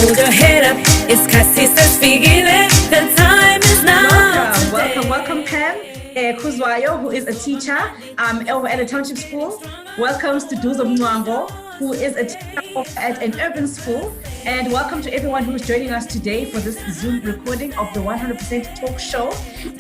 Hold your head up, it's kasi sa spigile. The time is now. Welcome, Pam Kuzwayo, who is a teacher over at a township school. Welcome Sduduzo, who is a teacher at an urban school. And welcome to everyone who is joining us today for this Zoom recording of the 100% Talk Show.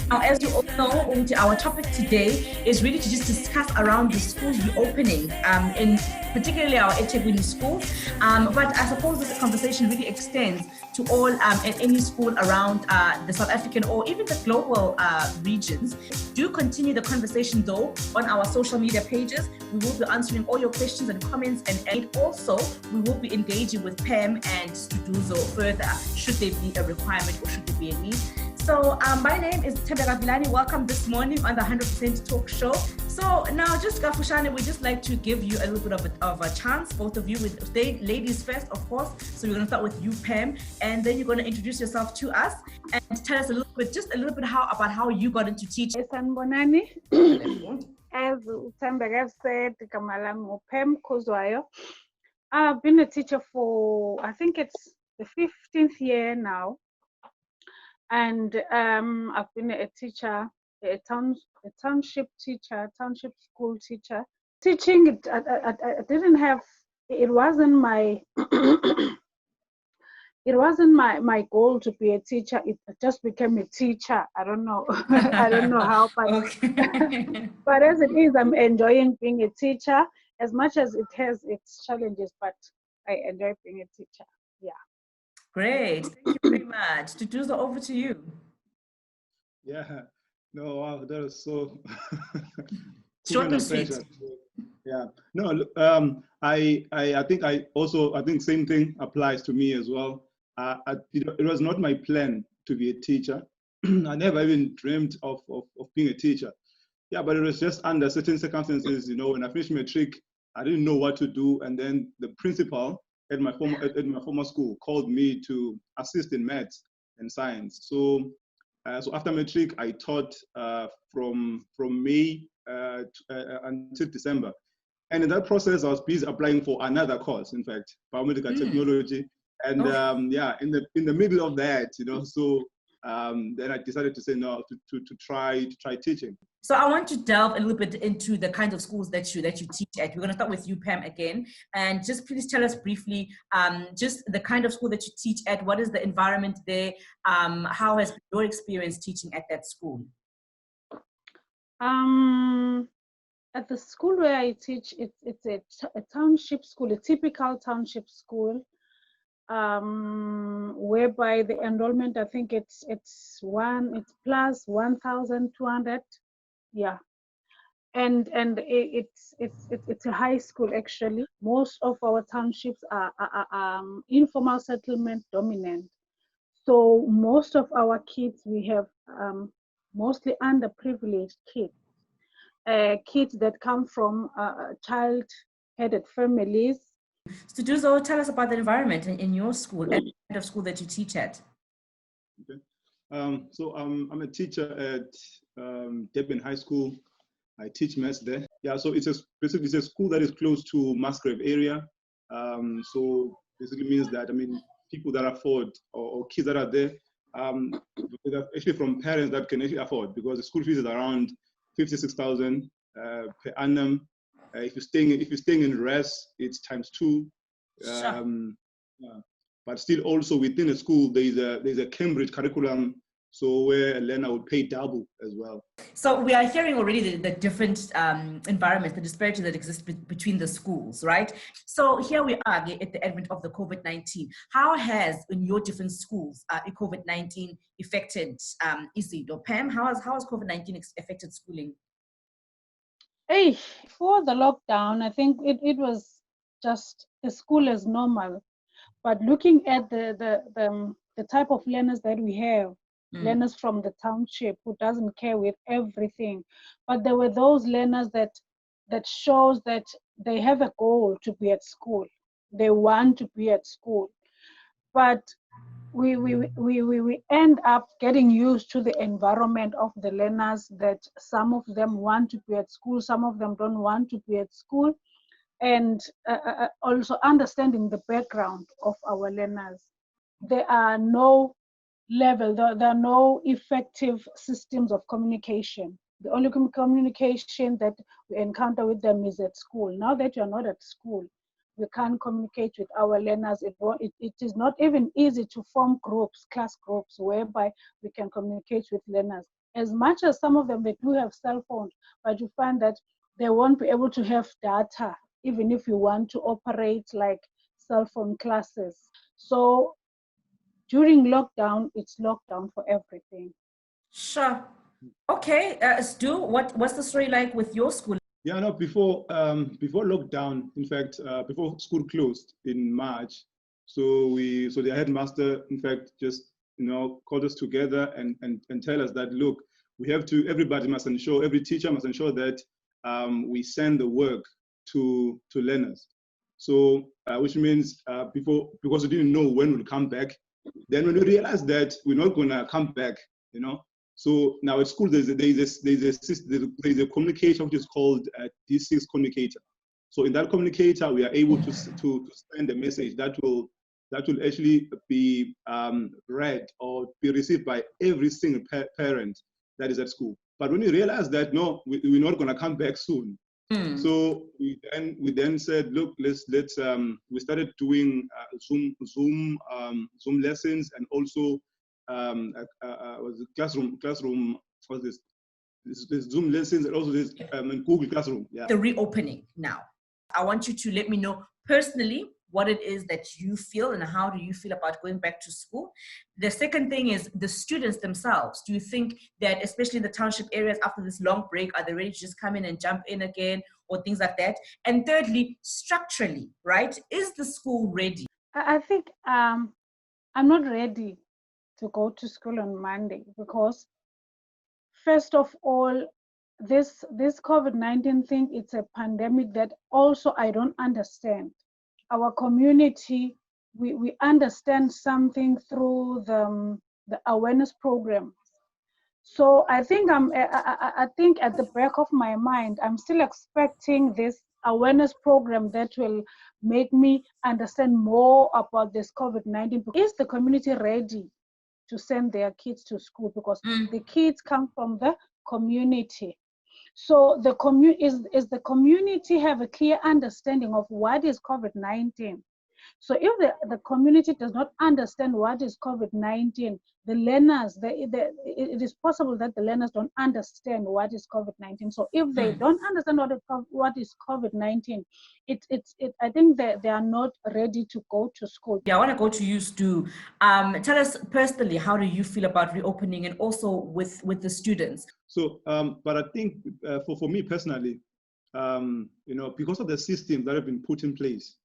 Now, as you all know, our topic today is really to just discuss around the schools reopening, in particularly our eThekwini schools. But I suppose this conversation really extends to all and any school around the South African or even the global regions. Do continue the conversation though on our social media pages. We will be answering all your questions and comments, and also we will be engaging with Pam and Sduduzo further should there be a requirement or should there be a need. So my name is Tebeka Vilani. Welcome this morning on the 100% Talk Show. So now, just Gafushane, we just like to give you a little bit of a chance, both of you, with ladies first, of course. So we're going to start with you, Pam, and then you're going to introduce yourself to us and tell us a little bit about how you got into teaching. Sanibonani. As Tembeka said, Kamalam Pam Kuzwayo. I've been a teacher for, I think it's the 15th year now. And I've been a teacher, a township teacher, township school teacher. Teaching, I didn't have, it wasn't my, it wasn't my goal to be a teacher. It just became a teacher. I don't know. I don't know how, but, Okay. but as it is, I'm enjoying being a teacher as much as it has its challenges, but I enjoy being a teacher. Yeah. Great. Thank you very much. Sduduzo, over to you. Yeah. No, wow, that was so Short and sweet. Yeah. No, I think same thing applies to me as well. It was not my plan to be a teacher. I never even dreamed of being a teacher. Yeah, but it was just under certain circumstances, when I finished matric, I didn't know what to do. And then the principal at my former school called me to assist in maths and science. So after matric, I taught from May until December. And in that process, I was busy applying for another course, in fact, biomedical technology. And in the middle of that, so then I decided to say no, to try teaching. So I want to delve a little bit into the kinds of schools that you teach at. We're going to start with you, Pam, again, and just please tell us briefly, just the kind of school that you teach at. What is the environment there? How has your experience teaching at that school? At the school where I teach, it's a township school, a typical township school, whereby the enrollment, I think it's plus 1,200. Yeah, and it's a high school actually. Most of our townships are informal settlement dominant, so most of our kids, we have mostly underprivileged kids, kids that come from child-headed families. Sduduzo, tell us about the environment in your school and the kind of school that you teach at. Okay. So I'm a teacher at Durban High School. I teach maths there. Yeah, so it's a school that is close to Musgrave area. So basically means that, people that afford or kids that are there, actually from parents that can actually afford, because the school fees is around 56,000 per annum. If you're staying in res, it's ×2. But still, also within a school, there's a Cambridge curriculum, so where a learner would pay double as well. So we are hearing already the different environments, the disparity that exists between the schools, right? So here we are at the advent of the COVID-19. How has, in your different schools, COVID-19 affected Isidore? Pam, how has COVID-19 affected schooling? Before the lockdown, I think it was just a school as normal. But looking at the type of learners that we have, learners from the township who doesn't care with everything, but there were those learners that shows that they have a goal to be at school. They want to be at school, but we end up getting used to the environment of the learners, that some of them want to be at school, some of them don't want to be at school, and also understanding the background of our learners. there are no there are no effective systems of communication. The only communication that we encounter with them is at school. Now that you're not at school, we can't communicate with our learners. It is not even easy to form groups, class groups, whereby we can communicate with learners. As much as some of them, they do have cell phones, but you find that they won't be able to have data, even if you want to operate like cell phone classes. So during lockdown, it's lockdown for everything. Sure. Okay, Stu, what's the story like with your school? Yeah, no, before lockdown, in fact, before school closed in March, so the headmaster, in fact, just called us together and tell us that, look, everybody must ensure, every teacher must ensure that we send the work to learners. So which means because we didn't know when we'll come back, then when we realized that we're not gonna come back, so now at school there's a communicator which is called D6 communicator. So in that communicator we are able to send a message that will actually be read or be received by every single parent that is at school. But when we realized that no, we're not going to come back soon, so we then said, look, let's we started doing Zoom lessons, and also was classroom was this Zoom lessons, and also this Google Classroom. Yeah. The reopening now. I want you to let me know personally what it is that you feel and how do you feel about going back to school. The second thing is the students themselves. Do you think that, especially in the township areas, after this long break, are they ready to just come in and jump in again or things like that? And thirdly, structurally, right? Is the school ready? I think I'm not ready to go to school on Monday because, first of all, this COVID-19 thing, it's a pandemic that also I don't understand. Our community, we understand something through the awareness program. So I think I think at the back of my mind, I'm still expecting this awareness program that will make me understand more about this COVID-19. Is the community ready to send their kids to school? Because the kids come from the community. So is the community have a clear understanding of what is COVID-19? So if the community does not understand what is COVID-19, the learners, it is possible that the learners don't understand what is COVID-19. So if they don't understand what is COVID-19, I think they are not ready to go to school. Yeah, I want to go to you, Stu. Tell us personally, how do you feel about reopening and also with the students? So, but I think for me personally, because of the systems that have been put in place,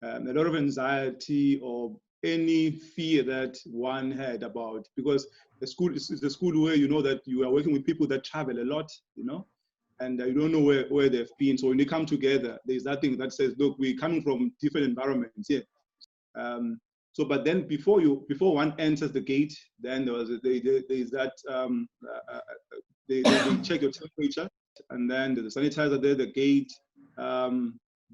a lot of anxiety or any fear that one had about, because the school is a school where that you are working with people that travel a lot, and you don't know where they've been. So when they come together, there's that thing that says, look, we're coming from different environments here. So, but then before one enters the gate, then there's that they check your temperature, and then there's a sanitizer there, the gate.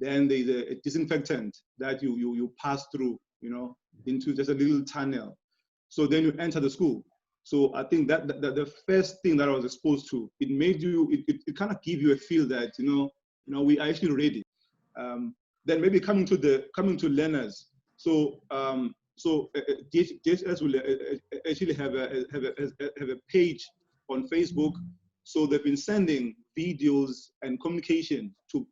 Then there's a disinfectant that you pass through, into just a little tunnel. So then you enter the school. So I think that the first thing that I was exposed to, it made you, it kind of give you a feel that we are actually ready. Then maybe coming to learners. So DHS will actually have a page on Facebook. So they've been sending videos and communication to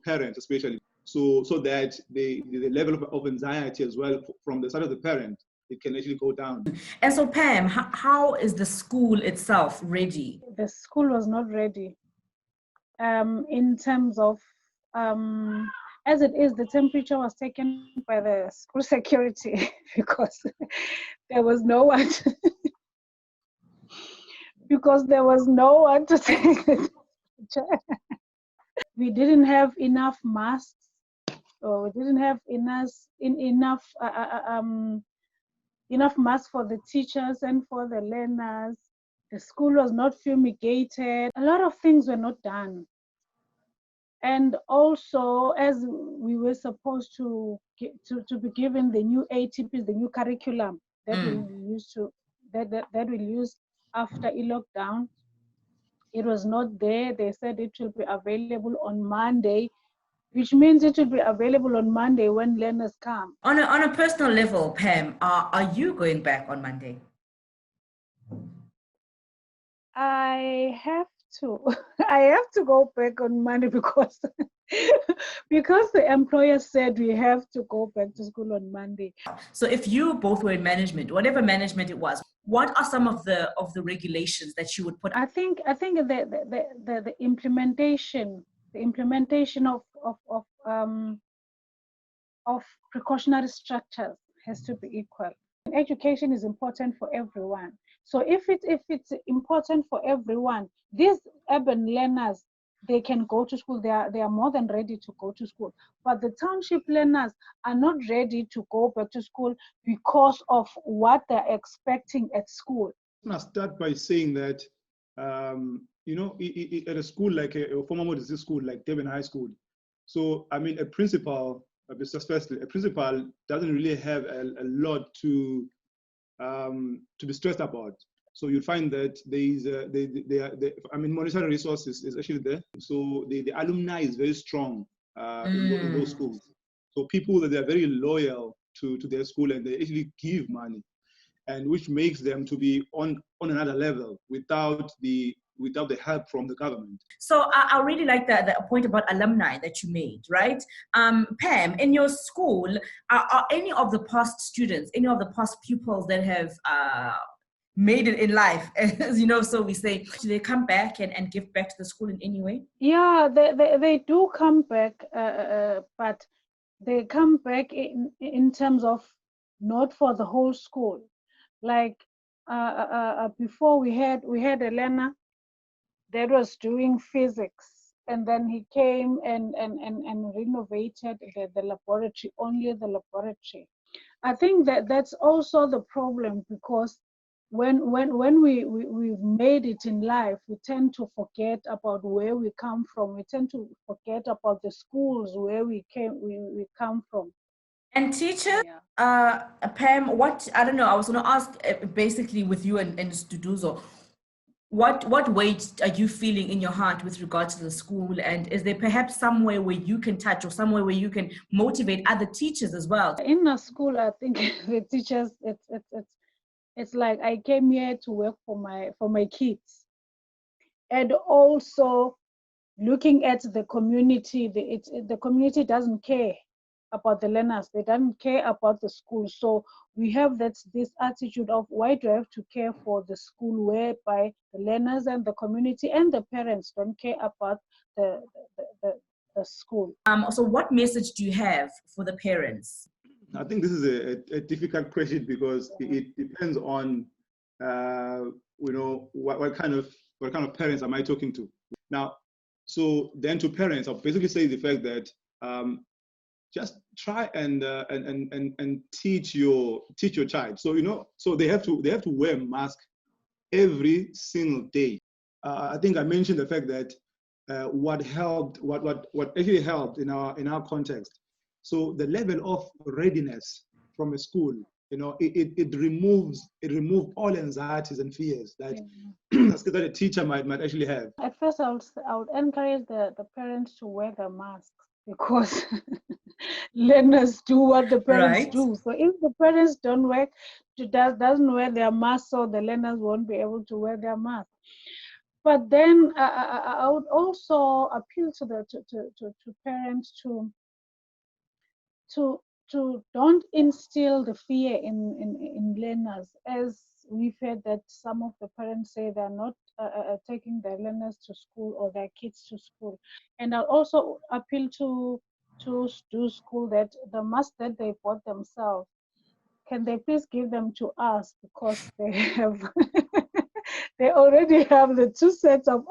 parents, especially, so that the level of anxiety as well from the side of the parent, it can actually go down. And so, Pam, how is the school itself ready? The school was not ready. In terms of as it is, the temperature was taken by the school security because there was no one. Because there was no one to take the temperature. We didn't have enough masks, or we didn't have enough masks for the teachers and for the learners. The school was not fumigated. A lot of things were not done. And also, as we were supposed to be given the new ATPs, the new curriculum that we'll use after lockdown, it was not there. They said it will be available on Monday, which means it will be available on Monday when learners come. On a personal level, Pam, are you going back on Monday? I have to go back on Monday because the employer said we have to go back to school on Monday. So if you both were in management, whatever management it was, what are some of the regulations that you would put? I think the implementation of precautionary structures has to be equal. Education is important for everyone. So if it's important for everyone, these urban learners, they can go to school. They are more than ready to go to school. But the township learners are not ready to go back to school because of what they're expecting at school. I'm going to start by saying that, at a school like a former modern school like Durban High School, so I mean, a principal doesn't really have a lot to be stressed about. So you find that monetary resources is actually there. So the alumni is very strong in those schools. So people that are very loyal to their school, and they actually give money, and which makes them to be on another level without the help from the government. So I really like the point about alumni that you made, right? Pam, in your school, are any of the past students, any of the past pupils that have made it in life, as you know, so we say, do they come back and give back to the school in any way? Yeah, they do come back, but they come back in terms of not for the whole school. Like before, we had a learner that was doing physics, and then he came and renovated the laboratory, only the laboratory. I think that's also the problem, because when we made it in life, we tend to forget about where we come from. We tend to forget about the schools where we come from. And teachers, Pam, I don't know, I was going to ask basically with you and Sduduzo, what weight are you feeling in your heart with regards to the school? And is there perhaps somewhere where you can touch, or somewhere where you can motivate other teachers as well? In the school, I think the teachers, it's like I came here to work for my kids, and also looking at the community. The community doesn't care about the learners. They don't care about the school. So we have this attitude of, why do I have to care for the school, whereby the learners and the community and the parents don't care about the school. So what message do you have for the parents? I think this is a difficult question, because it depends on what kind of parents am I talking to. Now, so then to parents, I'll basically say the fact that just try and teach your child. So so they have to wear a mask every single day. I think I mentioned the fact that what actually helped in our context. So the level of readiness from a school, it removes all anxieties and fears that that a teacher might actually have. At first, I would encourage the parents to wear the masks, because learners do what the parents do. So if the parents doesn't wear their masks, so the learners won't be able to wear their masks. But then I would also appeal to parents to don't instill the fear in learners, as we've heard that some of the parents say they're not taking their learners to school or their kids to school. And I'll also appeal to do school that the masks that they bought themselves, can they please give them to us, because they have they already have the two sets of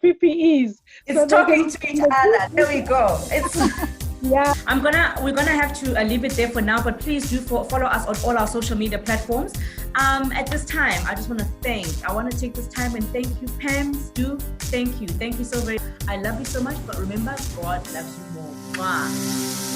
PPEs. It's so talking to each other. There we go. Yeah. We're gonna have to leave it there for now, but please do follow us on all our social media platforms. At this time, I just want to take this time and thank you, Pam, Stu. Thank you so very much. I love you so much, but remember, God loves you more. Mwah.